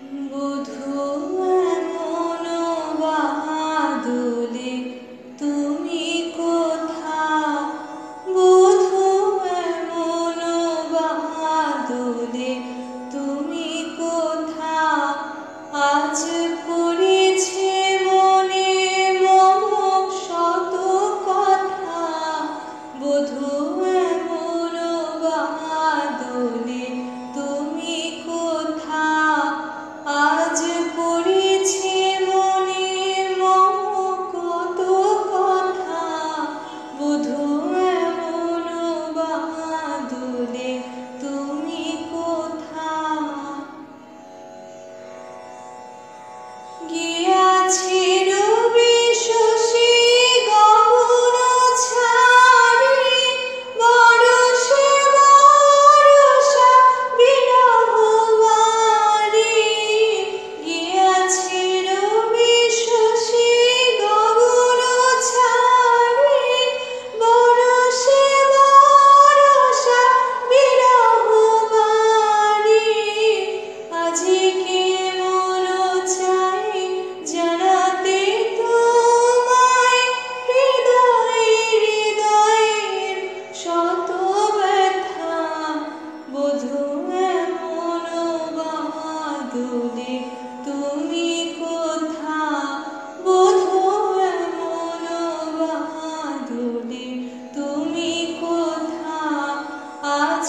বধূ এমন বাদলে তুমি কোথা, বধূ এমন বাদলে তুমি কোথা, আজ পড়েছে মনে মম শত কথা, বধূ এমন বাদলে তুমি কোথা, আজ পড়েছে মনে মম কত কথা, বধূ এমন বাদলে তুমি কোথা। গিয়াছে রবি শশী গগন ছাড়ি, বরষে বরষা বিরহ বারি। গিয়াছে রবি শশী গগন ছাড়ি, বরষে বরষা বিরহ বারি। আজিকে মন চাই জানাতে তোমায়, হৃদয়ে হৃদয়ের শত ব্যথা, বধূ এমন বাদলে তুমি কোথা, বধূ এমন বাদলে তুমি কোথা, আজ